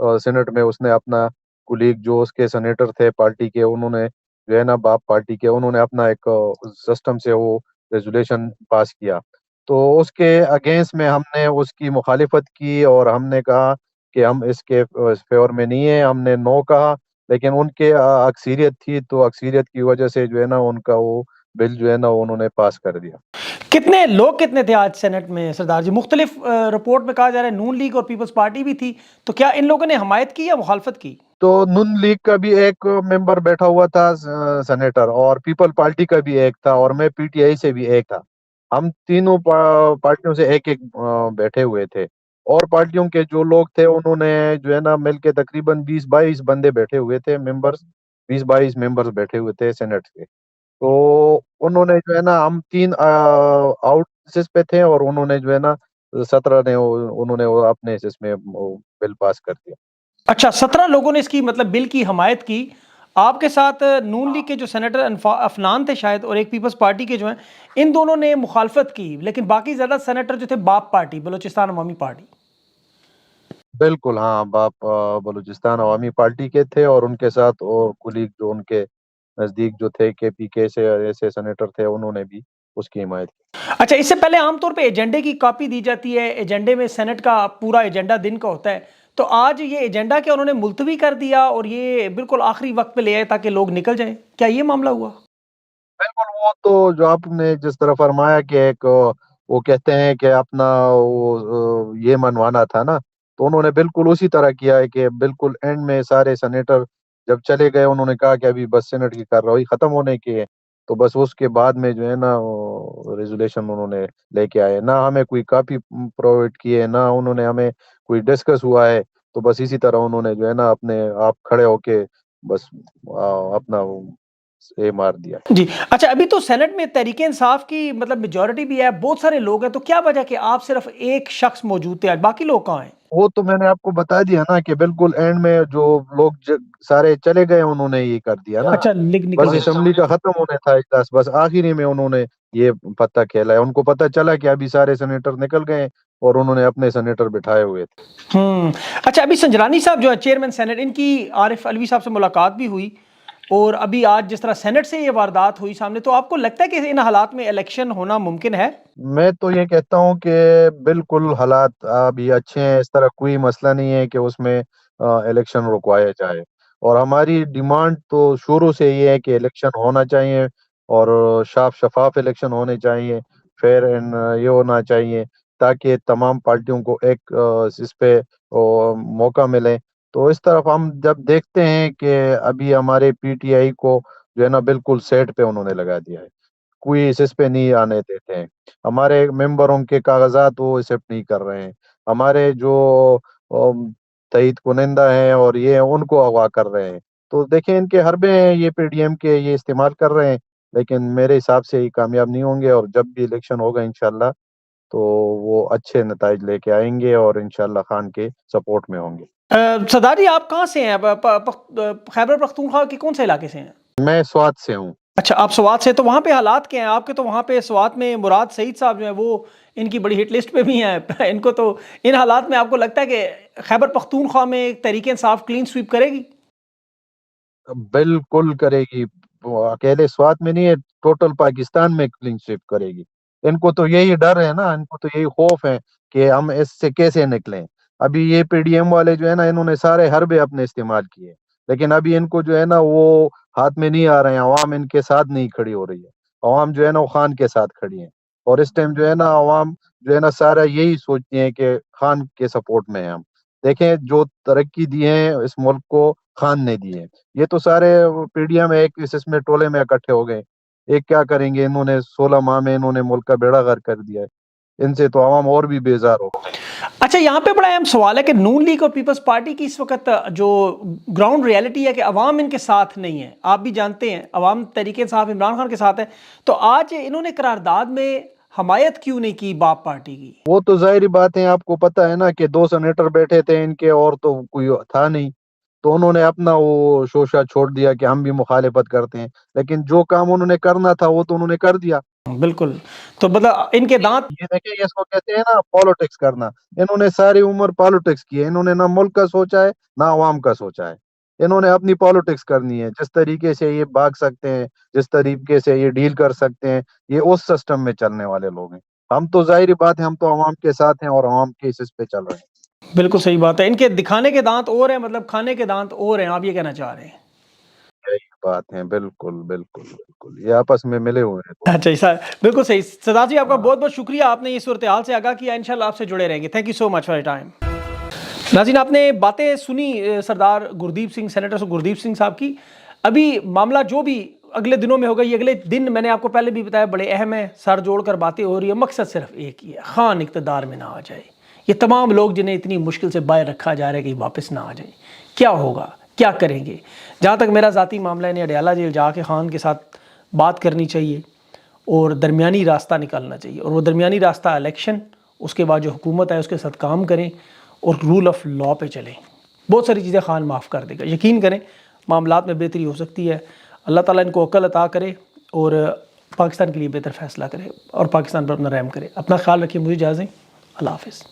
Saint میں اس نے اپنا کولیگ جو اس کے سینیٹر تھے پارٹی کے، انہوں نے جو ہے نا باپ پارٹی کے، انہوں نے اپنا ایک سسٹم سے وہ ریزولیشن پاس کیا، تو اس کے اگینسٹ میں ہم نے اس کی مخالفت کی اور ہم نے کہا کہ ہم اس کے فیور میں نہیں ہیں، ہم نے نو کہا، لیکن ان کے اکثریت تھی، تو اکثریت کی وجہ سے جو ہے نا ان کا وہ بل جو ہے نا انہوں نے پاس کر دیا۔ کتنے لوگ کتنے تھے آج سینٹ میں سردار جی؟ مختلف رپورٹ میں کہا جا رہا ہے نون لیگ اور پیپلز پارٹی بھی تھی، تو کیا ان لوگوں نے حمایت کی یا مخالفت کی؟ تو نون لیگ کا بھی ایک ممبر بیٹھا ہوا تھا سینیٹر، اور پیپل پارٹی کا بھی ایک تھا، اور میں پی ٹی آئی سے بھی ایک تھا، ہم تینوں پارٹیوں سے ایک ایک بیٹھے ہوئے تھے، اور پارٹیوں کے جو لوگ تھے انہوں نے جو ہے نا مل کے تقریباً 20-22 بندے بیٹھے ہوئے تھے، ممبرز 20-22 ممبرز بیٹھے ہوئے تھے سینٹ کے، تو انہوں نے جو ہے نا ہم 3 آؤٹ حصص پہ تھے، اور انہوں نے جو ہے نا 17 نے انہوں نے وہ اپنے حصص میں بل پاس کر دیا۔ اچھا، 17 لوگوں نے اس کی مطلب بل کی حمایت کی، آپ کے ساتھ نون لیگ کے جو سینیٹر افنان تھے شاید، اور ایک پیپلز پارٹی کے جو ہیں، ان دونوں نے مخالفت کی، لیکن باقی زیادہ سینیٹر جو تھے باپ پارٹی، بلوچستان عوامی پارٹی۔ بالکل ہاں، باپ بلوچستان عوامی پارٹی کے تھے، اور ان کے ساتھ اور کولیگ جو ان کے نزدیک جو تھے کے پی کے سے ایسے سینیٹر تھے، انہوں نے بھی اس کی حمایت کی۔ اچھا، اس سے پہلے عام طور پہ ایجنڈے کی کاپی دی جاتی ہے، ایجنڈے میں سینٹ کا پورا ایجنڈا دن کا ہوتا ہے، تو آج یہ ایجنڈا کیا انہوں نے ملتوی کر دیا اور یہ بالکل آخری وقت پہ لے آئے تاکہ لوگ نکل جائیں؟ کیا یہ معاملہ ہوا؟ بالکل، وہ تو جو آپ نے جس طرح فرمایا کہ ایک وہ کہتے ہیں کہ اپنا وہ یہ منوانا تھا نا، تو انہوں نے بالکل اسی طرح کیا ہے کہ بالکل اینڈ میں سارے سینیٹر جب چلے گئے، انہوں نے کہا کہ ابھی بس سینٹ کی کارروائی ختم ہونے کی ہے، تو بس اس کے بعد میں جو ہے نا ریزولیشن انہوں نے لے کے آئے، نہ ہمیں کوئی کاپی پرووائڈ کی ہے، نہ انہوں نے ہمیں کوئی ڈسکس ہوا ہے، تو بس اسی طرح انہوں نے جو ہے نا اپنے آپ کھڑے ہو کے بس اپنا یہ مار دیا۔ جی اچھا، ابھی تو سینٹ میں تحریک انصاف کی مطلب میجورٹی بھی ہے، بہت سارے لوگ ہیں، تو کیا وجہ کہ آپ صرف ایک شخص موجود تھے آج، باقی لوگ کہاں ہیں؟ وہ تو میں نے آپ کو بتا دیا نا کہ بالکل اینڈ میں جو لوگ سارے چلے گئے، انہوں نے یہ کر دیا نا، اچھا، لگ نکل بس گئے۔ اسمبلی کا ختم ہونے تھا اجلاس، بس آخری میں انہوں نے یہ پتہ کھیلا ہے، ان کو پتہ چلا کہ ابھی سارے سینیٹر نکل گئے، اور انہوں نے اپنے سینیٹر بٹھائے ہوئے تھے۔ اچھا، ابھی سنجرانی صاحب جو ہے چیئرمین سینٹ، ان کی عارف علوی صاحب سے ملاقات بھی ہوئی، اور ابھی آج جس طرح سینٹ سے یہ واردات ہوئی سامنے، تو آپ کو لگتا ہے کہ ان حالات میں الیکشن ہونا ممکن ہے؟ میں تو یہ کہتا ہوں کہ بالکل حالات ابھی اچھے ہیں، اس طرح کوئی مسئلہ نہیں ہے کہ اس میں الیکشن رکوایا جائے، اور ہماری ڈیمانڈ تو شروع سے یہ ہے کہ الیکشن ہونا چاہیے، اور صاف شفاف الیکشن ہونے چاہیے، فیئر اینڈ یہ ہونا چاہیے، تاکہ تمام پارٹیوں کو ایک اس پہ موقع ملے۔ تو اس طرف ہم جب دیکھتے ہیں کہ ابھی ہمارے پی ٹی آئی کو جو ہے نا بالکل سیٹ پہ انہوں نے لگا دیا ہے، کوئی اس پہ نہیں آنے دیتے ہیں، ہمارے ممبروں کے کاغذات وہ ایکسیپٹ نہیں کر رہے ہیں، ہمارے جو تائید کنندہ ہیں اور یہ ان کو اغوا کر رہے ہیں، تو دیکھیں ان کے حربے ہیں یہ پی ڈی ایم کے، یہ استعمال کر رہے ہیں، لیکن میرے حساب سے یہ کامیاب نہیں ہوں گے، اور جب بھی الیکشن ہوگا انشاءاللہ تو وہ اچھے نتائج لے کے آئیں گے، اور انشاءاللہ خان کے سپورٹ میں ہوں گے۔ سردار جی، آپ کہاں سے ہیں؟ خیبر پختونخوا کے کون سے علاقے سے ہیں؟ میں سوات سے ہوں۔ اچھا، آپ سوات سے، تو وہاں پہ حالات کیا ہیں آپ کے؟ تو وہاں پہ سوات میں مراد سعید صاحب جو ہیں وہ ان کی بڑی ہٹ لسٹ پہ بھی ہیں، ان کو تو ان حالات میں آپ کو لگتا ہے کہ خیبر پختونخوا میں تحریک انصاف کلین سویپ کرے گی؟ بالکل کرے گی، وہ اکیلے سوات میں نہیں ہے، ٹوٹل پاکستان میں کلین سویپ کرے گی۔ ان کو تو یہی ڈر ہے نا، ان کو تو یہی خوف ہے کہ ہم اس سے کیسے نکلیں۔ ابھی یہ پی ڈی ایم والے جو ہے نا، انہوں نے سارے حربے اپنے استعمال کیے، لیکن ابھی ان کو جو ہے نا وہ ہاتھ میں نہیں آ رہے ہیں، عوام ان کے ساتھ نہیں کھڑی ہو رہی ہے، عوام جو ہے نا وہ خان کے ساتھ کھڑی ہے، اور اس ٹائم جو ہے نا عوام جو ہے نا سارا یہی سوچتی ہیں کہ خان کے سپورٹ میں ہیں ہم۔ دیکھیں جو ترقی دی ہے اس ملک کو، خان نے دی ہے، یہ تو سارے پی ڈی ایم ایک اس میں ٹولے میں اکٹھے ہو گئے، ایک کیا کریں گے، انہوں نے 16 ماہ میں انہوں نے ملک کا بیڑا غرق کر دیا ہے، ان سے تو عوام اور بھی بیزار ہو گئے۔ اچھا، یہاں پہ بڑا اہم سوال ہے کہ نون لیگ اور پیپلز پارٹی کی اس وقت جو گراؤنڈ ریالٹی ہے کہ عوام ان کے ساتھ نہیں ہے، آپ بھی جانتے ہیں عوام تحریک انصاف عمران خان کے ساتھ ہے، تو آج انہوں نے قرارداد میں حمایت کیوں نہیں کی باپ پارٹی کی؟ وہ تو ظاہری بات ہے، آپ کو پتہ ہے نا کہ 2 سینیٹر بیٹھے تھے ان کے، اور تو کوئی تھا نہیں، تو انہوں نے اپنا وہ شوشہ چھوڑ دیا کہ ہم بھی مخالفت کرتے ہیں، لیکن جو کام انہوں نے کرنا تھا وہ تو انہوں نے کر دیا۔ بالکل، تو مطلب ان کے دانت یہ دیکھیں، اس کو کہتے ہیں نا پالیٹکس کرنا۔ انہوں نے ساری عمر پالیٹکس کی ہے، انہوں نے نہ ملک کا سوچا ہے نہ عوام کا سوچا ہے۔ انہوں نے اپنی پالیٹکس کرنی ہے، جس طریقے سے یہ بھاگ سکتے ہیں، جس طریقے سے یہ ڈیل کر سکتے ہیں، یہ اس سسٹم میں چلنے والے لوگ ہیں۔ ہم تو ظاہری بات ہے، ہم تو عوام کے ساتھ ہیں اور عوام کے اس پہ چل رہے ہیں۔ بالکل صحیح بات ہے، ان کے دکھانے کے دانت اور ہیں، مطلب کھانے کے دانت اور ہیں، آپ یہ کہنا چاہ رہے ہیں؟ یہی بات ہے، بالکل بالکل بالکل، یہ آپس میں ملے ہوئے ہیں دونوں۔ اچھا ایسا، بالکل صحیح۔ سردار جی آپ کا ہاں، بہت بہت شکریہ، آپ نے یہ صورتحال سے آگاہ کیا، انشاءاللہ آپ سے جڑے رہیں گے۔ Thank you so much for your time. ناظرین آپ نے باتیں سنی سردار گردیپ سنگھ، سینیٹر گردیپ سنگھ صاحب کی۔ ابھی معاملہ جو بھی اگلے دنوں میں ہوگا، یہ اگلے دن میں نے آپ کو پہلے بھی بتایا بڑے اہم ہیں، سر جوڑ کر باتیں ہو رہی ہیں، مقصد صرف ایک ہی ہے، خان اقتدار میں نہ آ جائے۔ یہ تمام لوگ جنہیں اتنی مشکل سے باہر رکھا جا رہا ہے کہ واپس نہ آ جائیں، کیا ہوگا، کیا کریں گے؟ جہاں تک میرا ذاتی معاملہ ہے، انہیں اڈیالہ جیل جا کے خان کے ساتھ بات کرنی چاہیے اور درمیانی راستہ نکالنا چاہیے، اور وہ درمیانی راستہ الیکشن، اس کے بعد جو حکومت ہے اس کے ساتھ کام کریں اور رول آف لا پہ چلیں۔ بہت ساری چیزیں خان معاف کر دے گا، یقین کریں، معاملات میں بہتری ہو سکتی ہے۔ اللہ تعالیٰ ان کو عقل عطا کرے اور پاکستان کے لیے بہتر فیصلہ کرے اور پاکستان پر اپنا رحم کرے۔ اپنا خیال رکھیں، مجھے اجازت دیں، اللہ حافظ۔